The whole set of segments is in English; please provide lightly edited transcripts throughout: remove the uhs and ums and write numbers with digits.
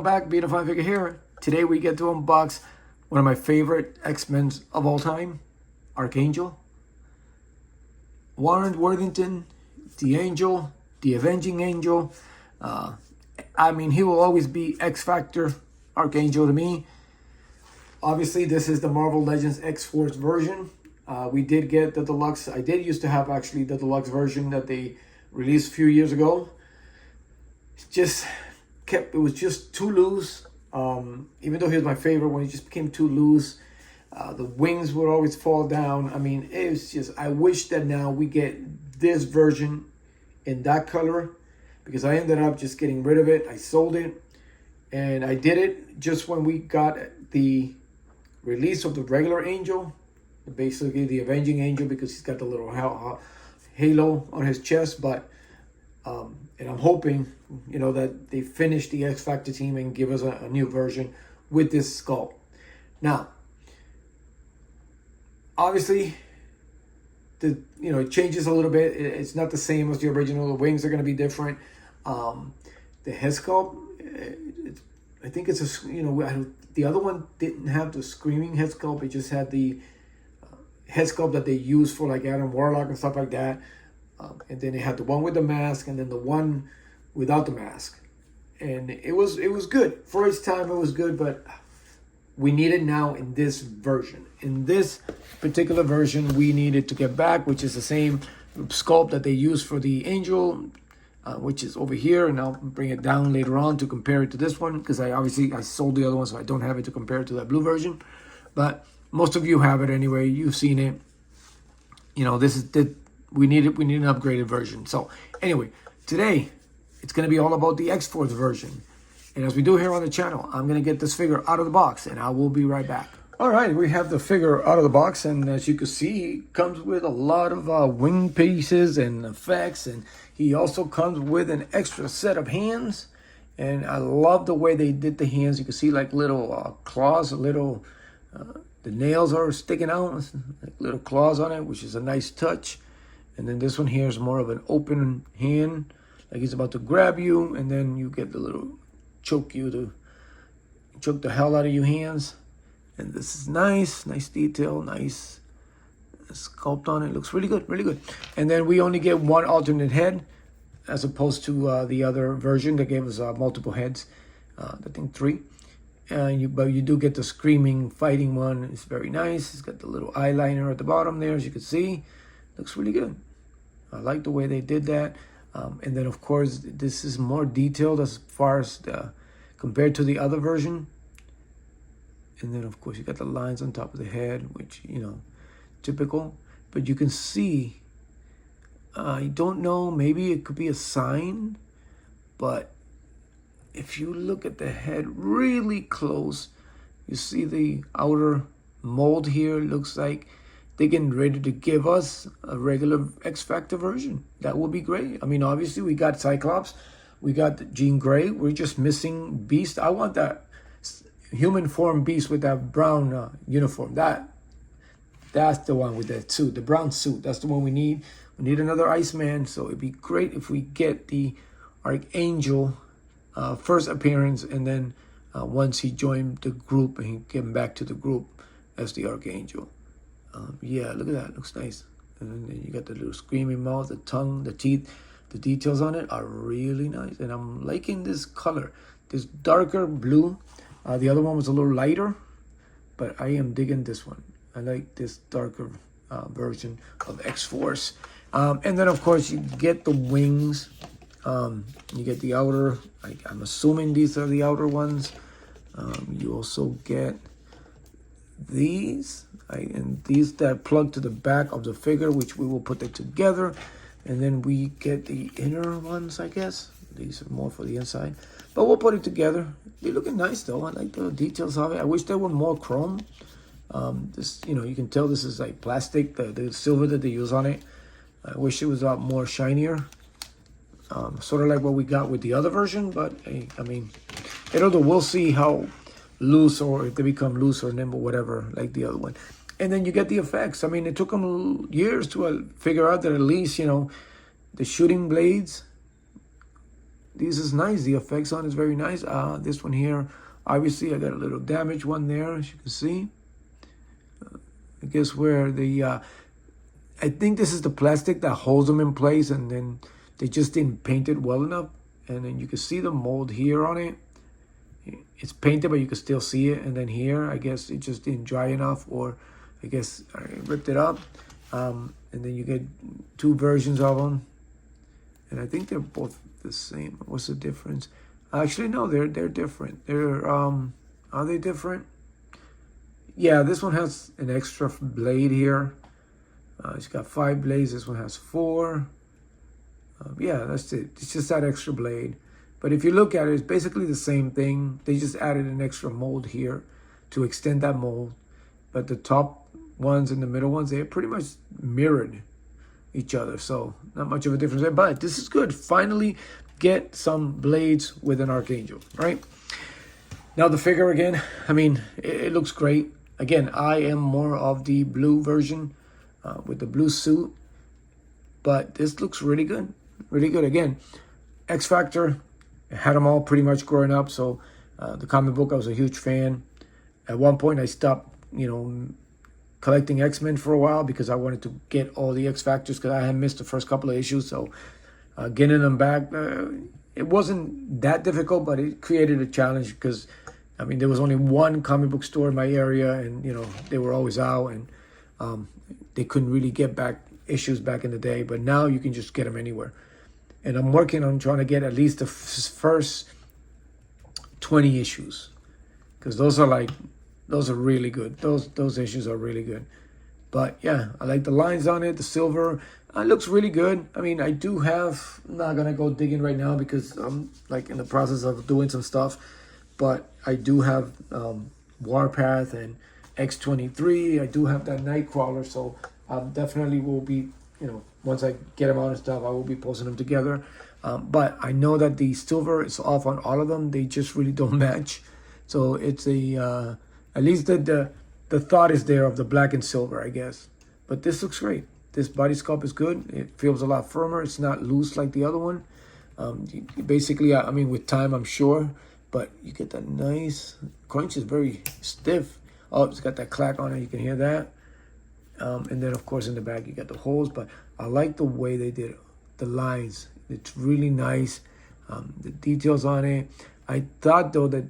welcome back. Being a Fine Figure here. Today we get to unbox one of my favorite X-Men of all time, ArchAngel. Warren Worthington, the Angel, the Avenging Angel. I mean, he will always be X-Factor ArchAngel to me. Obviously, this is the Marvel Legends X-Force version. We did get the deluxe. I did used to have actually the deluxe version that they released a few years ago. It was just too loose. Even though he was my favorite one, he just became too loose. The wings would always fall down. I mean, it was just, I wish that now we get this version in that color, because I ended up just getting rid of it. I sold it, and I did it just when we got the release of the regular Angel, basically the Avenging Angel, because he's got the little halo on his chest. But and I'm hoping, you know, that they finish the X Factor team and give us a new version with this sculpt. Now, obviously, it changes a little bit. It's not the same as the original. The wings are going to be different. The head sculpt, I think it's the other one didn't have the screaming head sculpt. It just had the head sculpt that they use for like Adam Warlock and stuff like that. And then they had the one with the mask, and then the one without the mask. And it was good. For its time, it was good, but we need it now in this version. In this particular version, we needed to get back, which is the same sculpt that they used for the Angel, which is over here. And I'll bring it down later on to compare it to this one, because I sold the other one, so I don't have it to compare it to that blue version. But most of you have it anyway. You've seen it. You know, we need an upgraded version. So anyway, today it's going to be all about the X-Force version. And as we do here on the channel, I'm going to get this figure out of the box, and I will be right back. All right, we have the figure out of the box, and as you can see, it comes with a lot of wing pieces and effects, and he also comes with an extra set of hands. And I love the way they did the hands. You can see like little claws, the nails are sticking out, like little claws on it, which is a nice touch. And then this one here is more of an open hand, like he's about to grab you, and then you get the little choke the hell out of your hands. And this is nice detail, nice sculpt on it. Looks really good, really good. And then we only get one alternate head, as opposed to the other version that gave us multiple heads. I think 3. But you do get the screaming fighting one. It's very nice. It's got the little eyeliner at the bottom there, as you can see. Looks really good. I like the way they did that. And then, of course, this is more detailed as far as compared to the other version. And then, of course, you got the lines on top of the head, which, typical. But you can see, I don't know, maybe it could be a sign. But if you look at the head really close, you see the outer mold here. Looks like they're getting ready to give us a regular X-Factor version. That would be great. I mean, obviously, we got Cyclops. We got Jean Grey. We're just missing Beast. I want that human form Beast with that brown uniform. That's the one with that suit, the brown suit. That's the one we need. We need another Iceman. So it'd be great if we get the ArchAngel first appearance, and then once he joined the group and he came back to the group as the ArchAngel. Yeah, look at that. Looks nice. And then you got the little screaming mouth, the tongue, the teeth. The details on it are really nice. And I'm liking this color. This darker blue. The other one was a little lighter, but I am digging this one. I like this darker version of X-Force. And then, of course, you get the wings. You get the outer. I'm assuming these are the outer ones. You also get these. And these that plug to the back of the figure, which we will put it together. And then we get the inner ones, I guess. These are more for the inside. But we'll put it together. They're looking nice, though. I like the details of it. I wish there were more chrome. This, you can tell this is like plastic, the silver that they use on it. I wish it was a lot more shinier. Sort of like what we got with the other version. But, hey, I mean, we'll see how loose, or if they become loose or nimble, whatever, like the other one. And then you get the effects. I mean, it took them years to figure out that at least, the shooting blades this is nice. The effects on it is very nice. This one here, obviously I got a little damaged one there, as you can see. I guess where the, I think this is the plastic that holds them in place, and then they just didn't paint it well enough. And then you can see the mold here on it. It's painted, but you can still see it. And then here, I guess it just didn't dry enough, or I guess I ripped it up. And then you get two versions of them. And I think they're both the same. What's the difference? Actually, no, they're different. Are they different? Yeah, this one has an extra blade here. It's got 5 blades. This one has 4. Yeah, that's it. It's just that extra blade. But if you look at it, it's basically the same thing. They just added an extra mold here to extend that mold. But the top ones and the middle ones, they're pretty much mirrored each other. So not much of a difference there. But this is good. Finally get some blades with an ArchAngel, right? Now the figure again, I mean, it looks great. Again, I am more of the blue version with the blue suit. But this looks really good. Really good. Again, X Factor, I had them all pretty much growing up. So the comic book, I was a huge fan. At one point, I stopped, collecting X-Men for a while because I wanted to get all the X Factors because I had missed the first couple of issues. So getting them back, it wasn't that difficult, but it created a challenge because, I mean, there was only one comic book store in my area, and, they were always out, and they couldn't really get back issues back in the day. But now you can just get them anywhere. And I'm working on trying to get at least the first 20 issues, because those are really good. Those issues are really good. But yeah, I like the lines on it. The silver, it looks really good. I mean, I do have, I'm not gonna go digging right now because I'm like in the process of doing some stuff. But I do have Warpath and X-23. I do have that Nightcrawler, so definitely will be, once I get them out and stuff, I will be posting them together. But I know that the silver is off on all of them. They just really don't match. So it's at least the thought is there of the black and silver, I guess. But this looks great. This body sculpt is good. It feels a lot firmer. It's not loose like the other one. Basically, I mean, with time, I'm sure. But you get that nice crunch. Is very stiff. Oh, it's got that clack on it. You can hear that. And then, of course, in the back, you got the holes. But I like the way they did the lines. It's really nice. The details on it. I thought, though, that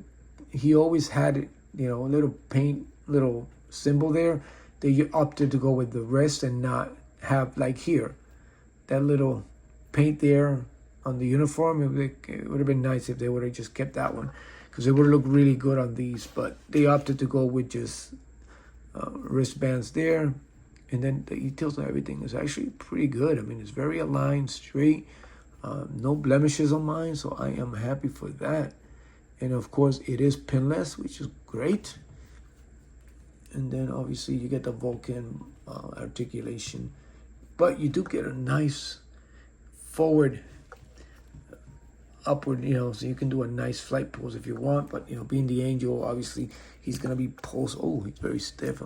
he always had, a little paint, little symbol there. They opted to go with the rest and not have, like here, that little paint there on the uniform. It would have been nice if they would have just kept that one, because it would have looked really good on these. But they opted to go with just wristbands there. And then the details and everything is actually pretty good. I mean, it's very aligned, straight, no blemishes on mine. So I am happy for that. And of course, it is pinless, which is great. And then obviously you get the Vulcan articulation. But you do get a nice forward, upward, so you can do a nice flight pose if you want. But, being the angel, obviously, he's going to be posed. Oh, he's very stiff.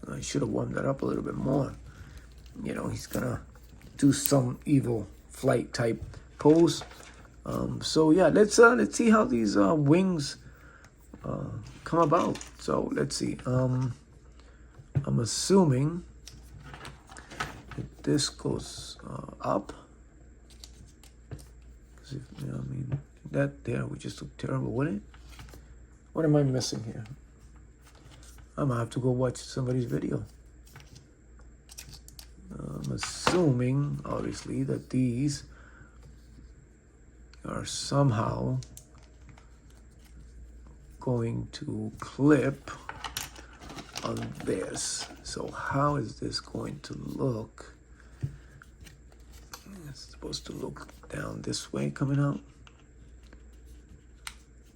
I should have warmed that up a little bit more. He's going to do some evil flight type pose. So, yeah, let's see how these wings come about. So, let's see. I'm assuming that this goes up. That there would just look terrible, wouldn't it? What am I missing here? I'm gonna have to go watch somebody's video. I'm assuming, obviously, that these are somehow going to clip on this. So how is this going to look? It's supposed to look down this way coming out.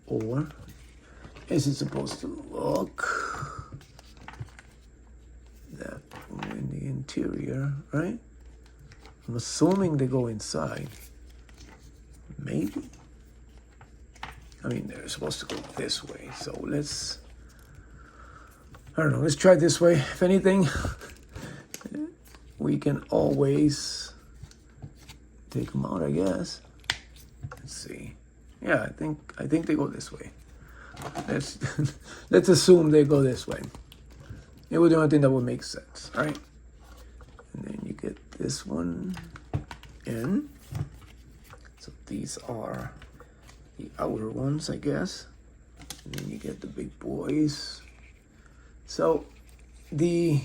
Or is it supposed to look that in the interior, right? I'm assuming they go inside. Maybe. I mean, they're supposed to go this way. So let's, I don't know, let's try this way. If anything, we can always take them out, I guess. Let's see. Yeah, I think they go this way. Let's let's assume they go this way. It would be the only thing that would make sense. All right. And then you get this one in. So these are the outer ones, I guess. And then you get the big boys. So the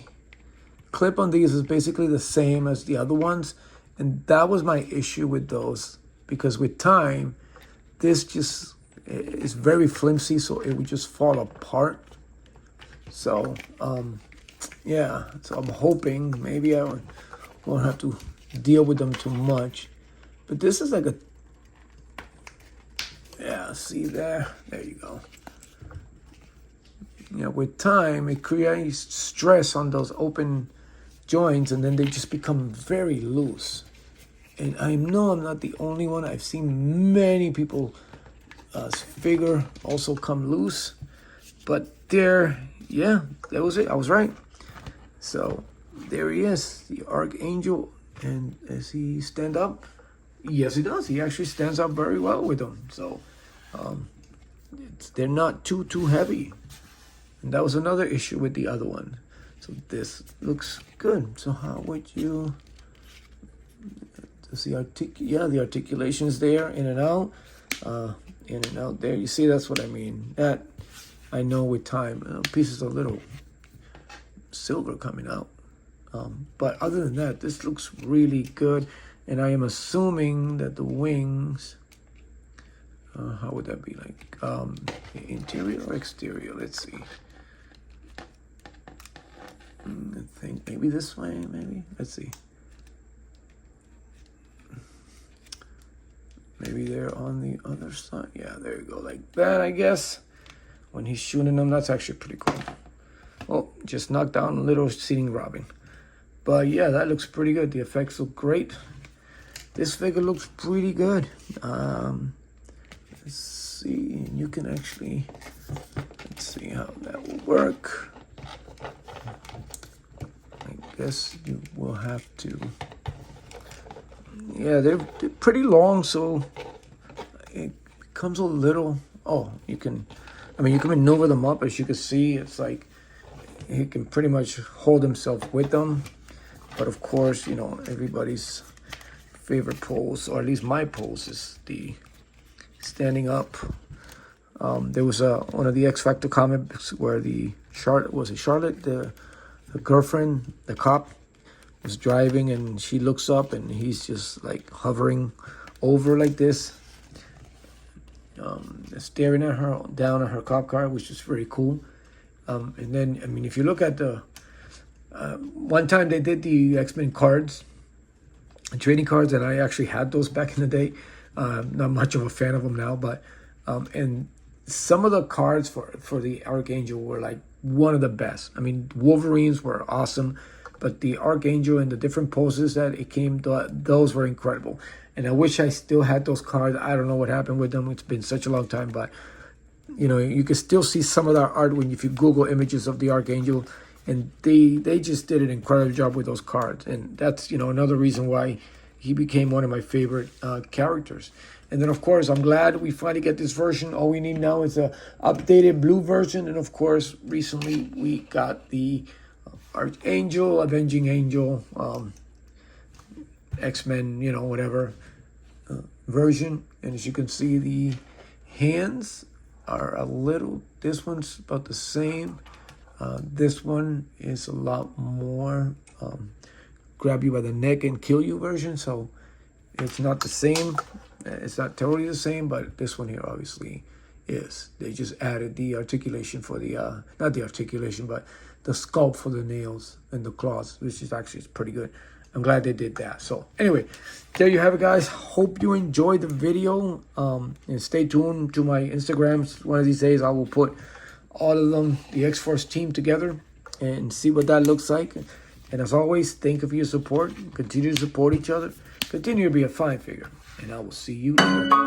clip on these is basically the same as the other ones. And that was my issue with those, because with time, this just is very flimsy, so it would just fall apart. So, yeah, so I'm hoping maybe I won't have to deal with them too much. But this is like a, yeah, see there? There you go. You know, with time, it creates stress on those open joints, and then they just become very loose. And I know I'm not the only one. I've seen many people figure also come loose. But there, yeah, that was it. I was right. So there he is, the Archangel. And does he stand up? Yes, he does. He actually stands up very well with them. So they're not too heavy. And that was another issue with the other one. So this looks good. So how would you... See, the articulation's there, in and out there. You see, that's what I mean. That I know with time, pieces of little silver coming out. But other than that, this looks really good. And I am assuming that the wings, how would that be, like interior or exterior? Let's see. I think maybe this way, maybe. Let's see. Maybe they're on the other side. Yeah, there you go, like that, I guess. When he's shooting them, that's actually pretty cool. Oh, just knocked down a little seating robin. But yeah, that looks pretty good. The effects look great. This figure looks pretty good. Let's see, you can actually, let's see how that will work. I guess you will have to. Yeah, they're pretty long, so it becomes a little... Oh, you can maneuver them up. As you can see, it's like he can pretty much hold himself with them. But of course, you know, everybody's favorite pose, or at least my pose, is the standing up. There was one of the X Factor comics where Charlotte, the girlfriend, the cop, was driving, and she looks up and he's just like hovering over like this, staring at her, down at her cop car, which is very cool. And then, I mean, if you look at the one time they did the X-Men cards, trading cards, and I actually had those back in the day. Not much of a fan of them now, but and some of the cards for the Archangel were like one of the best. I mean, Wolverines were awesome, but the Archangel and the different poses that it came to, those were incredible. And I wish I still had those cards. I don't know what happened with them. It's been such a long time, but you know, you can still see some of that art if you Google images of the Archangel, and they just did an incredible job with those cards. And that's, you know, another reason why he became one of my favorite characters. And then, of course, I'm glad we finally get this version. All we need now is a updated blue version. And, of course, recently we got the Archangel, Avenging Angel, X-Men, you know, whatever version. And as you can see, the hands are a little, this one's about the same. This one is a lot more grab you by the neck and kill you version. So it's not the same. It's not totally the same, but this one here obviously is. They just added the articulation for the, not the articulation, but the sculpt for the nails and the claws, which is actually pretty good. I'm glad they did that. So anyway, there you have it, guys. Hope you enjoyed the video. And stay tuned to my Instagrams. One of these days I will put all of them, the X-Force team, together and see what that looks like. And as always, thank you for your support. Continue to support each other. Continue to be a fine figure. And I will see you later.